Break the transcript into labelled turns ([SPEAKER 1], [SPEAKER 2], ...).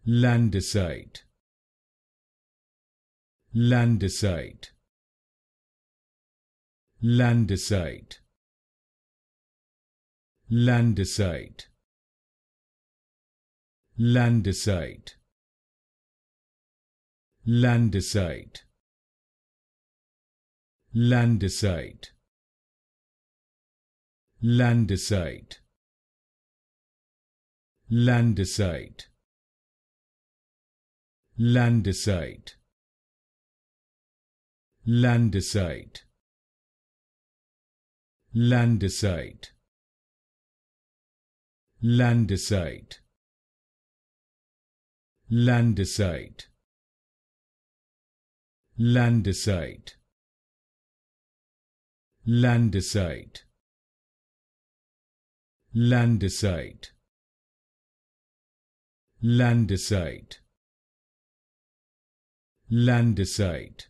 [SPEAKER 1] Landesite, Landesite, Landesite, Landesite, Landesite, Landesite, Landesite, Landesite, Landesite, Landesite, Landesite, Landesite, Landesite, Landesite, Landesite, Landesite, Landesite, Landesite, Landesite,